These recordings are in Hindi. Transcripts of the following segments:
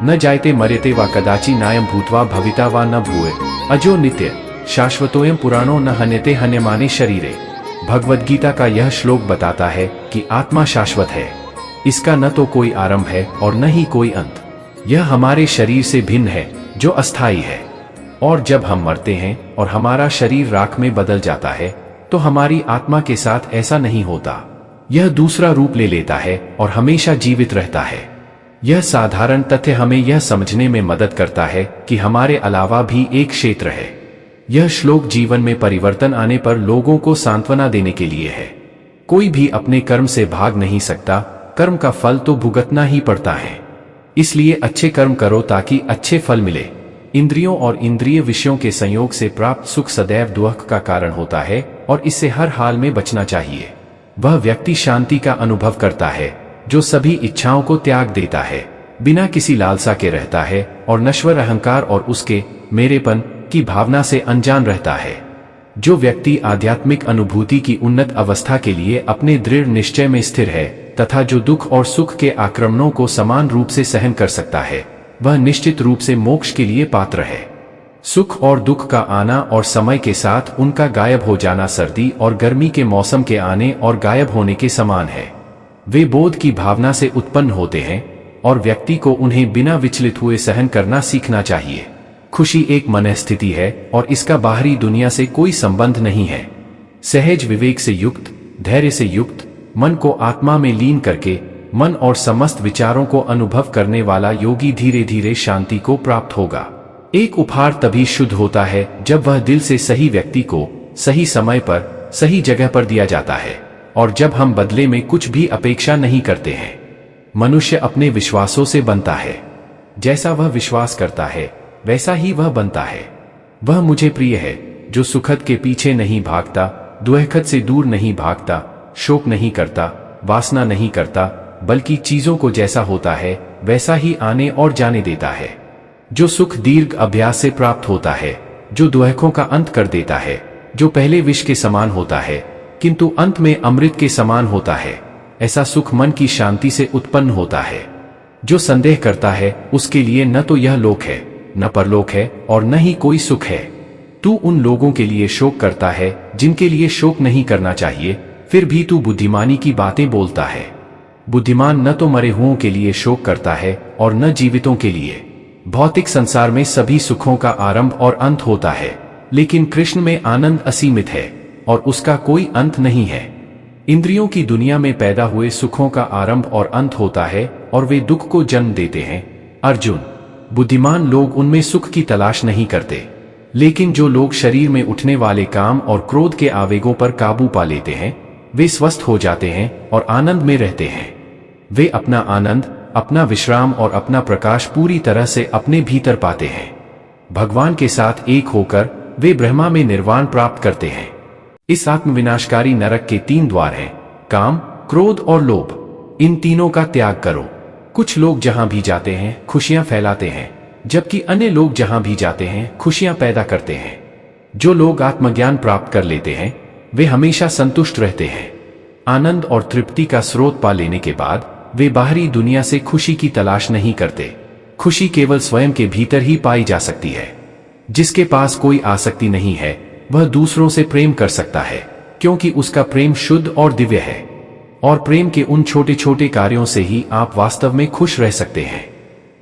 न जायते मर्यते वा कदाचि नायम भूत्वा भविता वा न भूये अजो नित्य शाश्वतोयम पुराणो न हन्यते हन्यमाने शरीरे। भगवद गीता का यह श्लोक बताता है कि आत्मा शाश्वत है, इसका न तो कोई आरंभ है और न ही कोई अंत। यह हमारे शरीर से भिन्न है जो अस्थायी है, और जब हम मरते हैं और हमारा शरीर राख में बदल जाता है तो हमारी आत्मा के साथ ऐसा नहीं होता। यह दूसरा रूप ले लेता है और हमेशा जीवित रहता है। यह साधारण तथ्य हमें यह समझने में मदद करता है कि हमारे अलावा भी एक क्षेत्र है। यह श्लोक जीवन में परिवर्तन आने पर लोगों को सांत्वना देने के लिए है। कोई भी अपने कर्म से भाग नहीं सकता, कर्म का फल तो भुगतना ही पड़ता है। इसलिए अच्छे कर्म करो ताकि अच्छे फल मिले। इंद्रियों और इंद्रिय विषयों के संयोग से प्राप्त सुख सदैव दुख का कारण होता है और इससे हर हाल में बचना चाहिए। वह व्यक्ति शांति का अनुभव करता है जो सभी इच्छाओं को त्याग देता है, बिना किसी लालसा के रहता है और नश्वर अहंकार और उसके मेरेपन की भावना से अनजान रहता है। जो व्यक्ति आध्यात्मिक अनुभूति की उन्नत अवस्था के लिए अपने दृढ़ निश्चय में स्थिर है तथा जो दुख और सुख के आक्रमणों को समान रूप से सहन कर सकता है, वह निश्चित रूप से मोक्ष के लिए पात्र है। सुख और दुख का आना और समय के साथ उनका गायब हो जाना सर्दी और गर्मी के मौसम के आने और गायब होने के समान है। वे बोध की भावना से उत्पन्न होते हैं और व्यक्ति को उन्हें बिना विचलित हुए सहन करना सीखना चाहिए। खुशी एक मनस्थिति है और इसका बाहरी दुनिया से कोई संबंध नहीं है। सहज विवेक से युक्त, धैर्य से युक्त मन को आत्मा में लीन करके मन और समस्त विचारों को अनुभव करने वाला योगी धीरे धीरे शांति को प्राप्त होगा। एक उपहार तभी शुद्ध होता है जब वह दिल से सही व्यक्ति को सही समय पर सही जगह पर दिया जाता है और जब हम बदले में कुछ भी अपेक्षा नहीं करते हैं। मनुष्य अपने विश्वासों से बनता है। जैसा वह विश्वास करता है वैसा ही वह बनता है। वह मुझे प्रिय है जो सुखद के पीछे नहीं भागता, दुखद से दूर नहीं भागता, शोक नहीं करता, वासना नहीं करता, बल्कि चीजों को जैसा होता है वैसा ही आने और जाने देता है। जो सुख दीर्घ अभ्यास से प्राप्त होता है, जो दुखों का अंत कर देता है, जो पहले विष के समान होता है किंतु अंत में अमृत के समान होता है, ऐसा सुख मन की शांति से उत्पन्न होता है। जो संदेह करता है उसके लिए न तो यह लोक है, न परलोक है और न ही कोई सुख है। तू उन लोगों के लिए शोक करता है जिनके लिए शोक नहीं करना चाहिए, फिर भी तू बुद्धिमानी की बातें बोलता है। बुद्धिमान न तो मरे हुओं के लिए शोक करता है और न जीवितों के लिए। भौतिक संसार में सभी सुखों का आरंभ और अंत होता है, लेकिन कृष्ण में आनंद असीमित है और उसका कोई अंत नहीं है। इंद्रियों की दुनिया में पैदा हुए सुखों का आरंभ और अंत होता है और वे दुख को जन्म देते हैं। अर्जुन, बुद्धिमान लोग उनमें सुख की तलाश नहीं करते, लेकिन जो लोग शरीर में उठने वाले काम और क्रोध के आवेगों पर काबू पा लेते हैं, वे स्वस्थ हो जाते हैं और आनंद में रहते हैं। वे अपना आनंद, अपना विश्राम और अपना प्रकाश पूरी तरह से अपने भीतर पाते हैं। भगवान के साथ एक होकर वे ब्रह्मा में निर्वाण प्राप्त करते हैं। इस आत्मविनाशकारी नरक के 3 द्वार हैं, काम, क्रोध और लोभ। इन तीनों का त्याग करो। कुछ लोग जहां भी जाते हैं खुशियां फैलाते हैं, जबकि अन्य लोग जहां भी जाते हैं खुशियां पैदा करते हैं। जो लोग आत्मज्ञान प्राप्त कर लेते हैं वे हमेशा संतुष्ट रहते हैं। आनंद और तृप्ति का स्रोत पा लेने के बाद वे बाहरी दुनिया से खुशी की तलाश नहीं करते। खुशी केवल स्वयं के भीतर ही पाई जा सकती है। जिसके पास कोई आसक्ति नहीं है वह दूसरों से प्रेम कर सकता है, क्योंकि उसका प्रेम शुद्ध और दिव्य है। और प्रेम के उन छोटे छोटे कार्यों से ही आप वास्तव में खुश रह सकते हैं।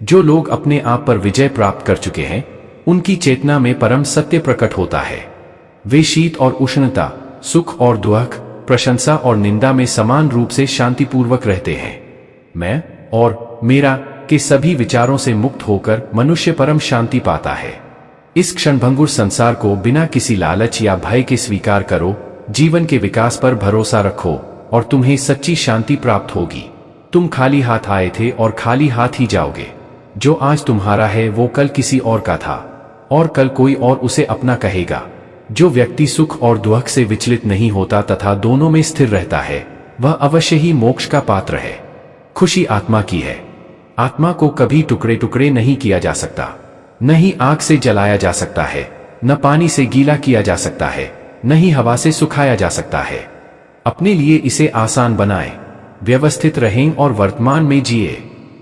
जो लोग अपने आप पर विजय प्राप्त कर चुके हैं उनकी चेतना में परम सत्य प्रकट होता है। वे शीत और उष्णता, सुख और दुख, प्रशंसा और निंदा में समान रूप से शांतिपूर्वक रहते हैं। मैं और मेरा के सभी विचारों से मुक्त होकर मनुष्य परम शांति पाता है। इस क्षणभंगुर संसार को बिना किसी लालच या भय के स्वीकार करो, जीवन के विकास पर भरोसा रखो और तुम्हें सच्ची शांति प्राप्त होगी। तुम खाली हाथ आए थे और खाली हाथ ही जाओगे। जो आज तुम्हारा है वो कल किसी और का था और कल कोई और उसे अपना कहेगा। जो व्यक्ति सुख और दुख से विचलित नहीं होता तथा दोनों में स्थिर रहता है वह अवश्य ही मोक्ष का पात्र है। खुशी आत्मा की है। आत्मा को कभी टुकड़े टुकड़े नहीं किया जा सकता, न ही आग से जलाया जा सकता है, न पानी से गीला किया जा सकता है, न ही हवा से सुखाया जा सकता है। अपने लिए इसे आसान बनाएं, व्यवस्थित रहें और वर्तमान में जिए।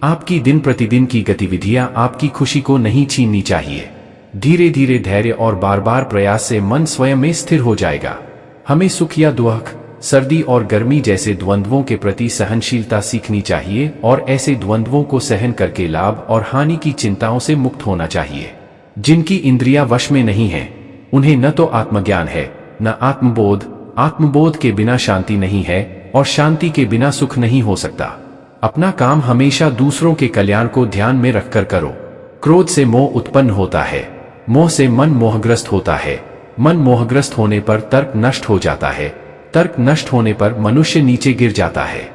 आपकी दिन प्रतिदिन की गतिविधियां आपकी खुशी को नहीं छीननी चाहिए। धीरे धीरे धैर्य और बार बार प्रयास से मन स्वयं में स्थिर हो जाएगा। हमें सुख या दुख, सर्दी और गर्मी जैसे द्वंद्वों के प्रति सहनशीलता सीखनी चाहिए और ऐसे द्वंद्वों को सहन करके लाभ और हानि की चिंताओं से मुक्त होना चाहिए। जिनकी इंद्रियां वश में नहीं हैं, उन्हें न तो आत्मज्ञान है न आत्मबोध। आत्मबोध के बिना शांति नहीं है और शांति के बिना सुख नहीं हो सकता। अपना काम हमेशा दूसरों के कल्याण को ध्यान में रखकर करो। क्रोध से मोह उत्पन्न होता है, मोह से मन मोहग्रस्त होता है, मन मोहग्रस्त होने पर तर्क नष्ट हो जाता है, तर्क नष्ट होने पर मनुष्य नीचे गिर जाता है।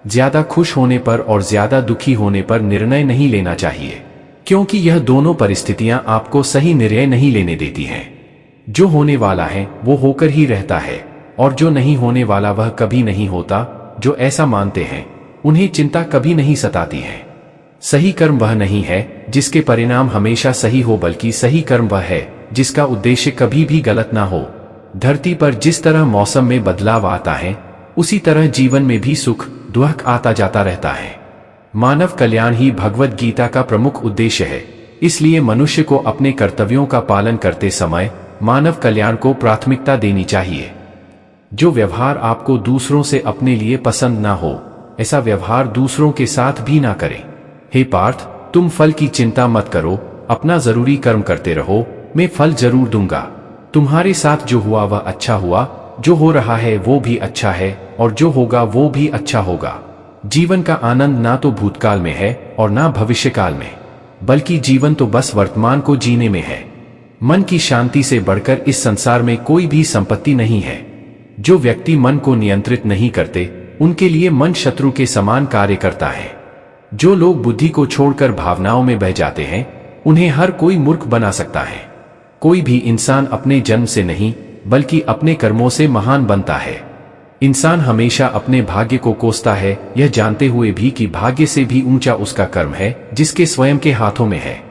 ज्यादा खुश होने पर और ज्यादा दुखी होने पर निर्णय नहीं लेना चाहिए, क्योंकि यह दोनों परिस्थितियां आपको सही निर्णय नहीं लेने देती हैं। जो होने वाला है वो होकर ही रहता है और जो नहीं होने वाला वह कभी नहीं होता। जो ऐसा मानते हैं उन्हें चिंता कभी नहीं सताती है। सही कर्म वह नहीं है जिसके परिणाम हमेशा सही हो, बल्कि सही कर्म वह है जिसका उद्देश्य कभी भी गलत ना हो। धरती पर जिस तरह मौसम में बदलाव आता है, उसी तरह जीवन में भी सुख दुख आता जाता रहता है। मानव कल्याण ही भगवद गीता का प्रमुख उद्देश्य है। इसलिए मनुष्य को अपने कर्तव्यों का पालन करते समय मानव कल्याण को प्राथमिकता देनी चाहिए। जो व्यवहार आपको दूसरों से अपने लिए पसंद ना हो, ऐसा व्यवहार दूसरों के साथ भी ना करें। हे पार्थ, तुम फल की चिंता मत करो, अपना जरूरी कर्म करते रहो, मैं फल जरूर दूंगा। तुम्हारे साथ जो हुआ वह अच्छा हुआ, जो हो रहा है वो भी अच्छा है और जो होगा वो भी अच्छा होगा। जीवन का आनंद ना तो भूतकाल में है और ना भविष्यकाल में, बल्कि जीवन तो बस वर्तमान को जीने में है। मन की शांति से बढ़कर इस संसार में कोई भी संपत्ति नहीं है। जो व्यक्ति मन को नियंत्रित नहीं करते, उनके लिए मन शत्रु के समान कार्य करता है। जो लोग बुद्धि को छोड़कर भावनाओं में बह जाते हैं, उन्हें हर कोई मूर्ख बना सकता है। कोई भी इंसान अपने जन्म से नहीं, बल्कि अपने कर्मों से महान बनता है। इंसान हमेशा अपने भाग्य को कोसता है, यह जानते हुए भी कि भाग्य से भी ऊंचा उसका कर्म है जिसके स्वयं के हाथों में है।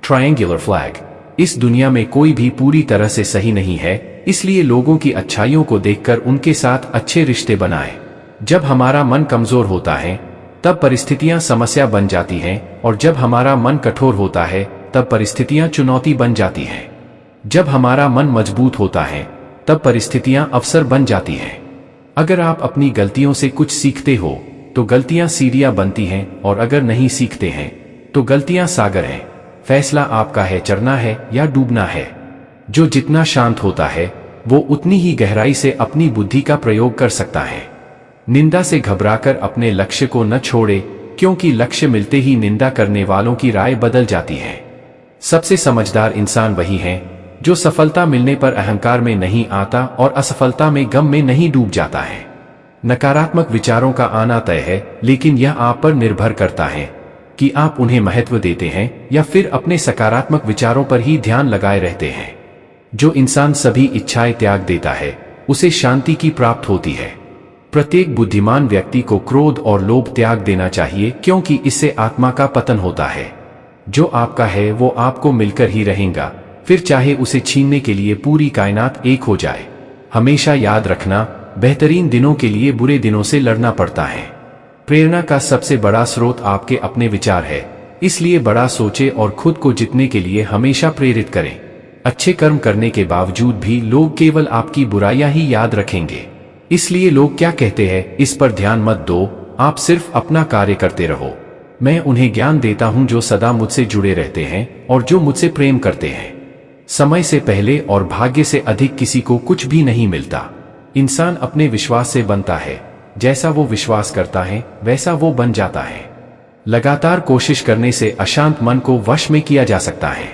Triangular flag. इस दुनिया में कोई भी पूरी तरह से सही नहीं है, इसलिए लोगों की अच्छाइयों को देखकर उनके साथ अच्छे रिश्ते बनाएं। जब हमारा मन कमजोर होता है तब परिस्थितियां समस्या बन जाती हैं, और जब हमारा मन कठोर होता है तब परिस्थितियां चुनौती बन जाती हैं। जब हमारा मन मजबूत होता है तब परिस्थितियां अवसर बन जाती हैं। अगर आप अपनी गलतियों से कुछ सीखते हो तो गलतियां सीढ़ियां बनती हैं, और अगर नहीं सीखते हैं तो गलतियां सागर हैं। फैसला आपका है, चढ़ना है या डूबना है। जो जितना शांत होता है वो उतनी ही गहराई से अपनी बुद्धि का प्रयोग कर सकता है। निंदा से घबराकर अपने लक्ष्य को न छोड़े, क्योंकि लक्ष्य मिलते ही निंदा करने वालों की राय बदल जाती है। सबसे समझदार इंसान वही है जो सफलता मिलने पर अहंकार में नहीं आता और असफलता में गम में नहीं डूब जाता है। नकारात्मक विचारों का आना तय है, लेकिन यह आप पर निर्भर करता है कि आप उन्हें महत्व देते हैं या फिर अपने सकारात्मक विचारों पर ही ध्यान लगाए रहते हैं। जो इंसान सभी इच्छाएं त्याग देता है उसे शांति की प्राप्त होती है। प्रत्येक बुद्धिमान व्यक्ति को क्रोध और लोभ त्याग देना चाहिए, क्योंकि इससे आत्मा का पतन होता है। जो आपका है वो आपको मिलकर ही रहेगा, फिर चाहे उसे छीनने के लिए पूरी कायनात एक हो जाए। हमेशा याद रखना, बेहतरीन दिनों के लिए बुरे दिनों से लड़ना पड़ता है। प्रेरणा का सबसे बड़ा स्रोत आपके अपने विचार है, इसलिए बड़ा सोचे और खुद को जीतने के लिए हमेशा प्रेरित करें। अच्छे कर्म करने के बावजूद भी लोग केवल आपकी बुराइयां ही याद रखेंगे, इसलिए लोग क्या कहते हैं इस पर ध्यान मत दो, आप सिर्फ अपना कार्य करते रहो। मैं उन्हें ज्ञान देता हूं जो सदा मुझसे जुड़े रहते हैं और जो मुझसे प्रेम करते हैं। समय से पहले और भाग्य से अधिक किसी को कुछ भी नहीं मिलता। इंसान अपने विश्वास से बनता है, जैसा वो विश्वास करता है वैसा वो बन जाता है। लगातार कोशिश करने से अशांत मन को वश में किया जा सकता है।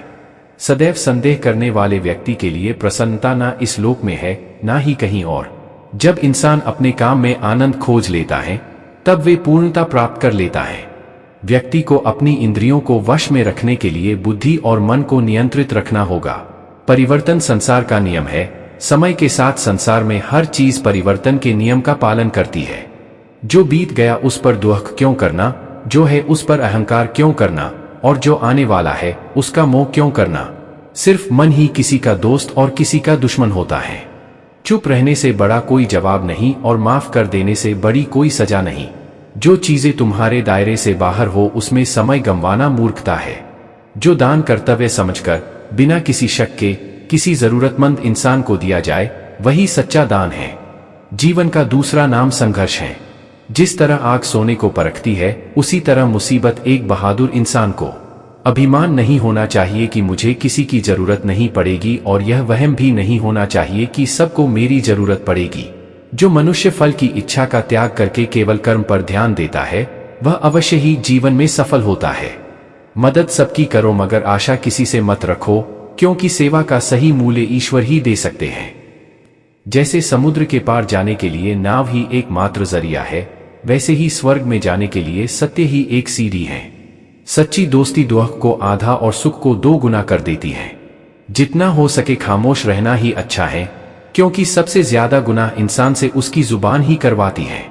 सदैव संदेह करने वाले व्यक्ति के लिए प्रसन्नता ना इस लोक में है ना ही कहीं और। जब इंसान अपने काम में आनंद खोज लेता है तब वे पूर्णता प्राप्त कर लेता है। व्यक्ति को अपनी इंद्रियों को वश में रखने के लिए बुद्धि और मन को नियंत्रित रखना होगा। परिवर्तन संसार का नियम है। समय के साथ संसार में हर चीज परिवर्तन के नियम का पालन करती है। जो बीत गया उस पर दुख क्यों करना, जो है उस पर अहंकार क्यों करना, और जो आने वाला है उसका मोह क्यों करना। सिर्फ मन ही किसी का दोस्त और किसी का दुश्मन होता है। चुप रहने से बड़ा कोई जवाब नहीं और माफ कर देने से बड़ी कोई सजा नहीं। जो चीजें तुम्हारे दायरे से बाहर हो उसमें समय गंवाना मूर्खता है। जो दान कर्तव्य समझकर बिना किसी शक के किसी जरूरतमंद इंसान को दिया जाए वही सच्चा दान है। जीवन का दूसरा नाम संघर्ष है। जिस तरह आग सोने को परखती है उसी तरह मुसीबत एक बहादुर इंसान को। अभिमान नहीं होना चाहिए कि मुझे किसी की जरूरत नहीं पड़ेगी, और यह वहम भी नहीं होना चाहिए कि सबको मेरी जरूरत पड़ेगी। जो मनुष्य फल की इच्छा का त्याग करके केवल कर्म पर ध्यान देता है वह अवश्य ही जीवन में सफल होता है। मदद सबकी करो मगर आशा किसी से मत रखो, क्योंकि सेवा का सही मूल्य ईश्वर ही दे सकते हैं। जैसे समुद्र के पार जाने के लिए नाव ही एकमात्र जरिया है, वैसे ही स्वर्ग में जाने के लिए सत्य ही एक सीढ़ी है। सच्ची दोस्ती दुख को आधा और सुख को 2 गुना कर देती है। जितना हो सके खामोश रहना ही अच्छा है, क्योंकि सबसे ज्यादा गुनाह इंसान से उसकी जुबान ही करवाती है।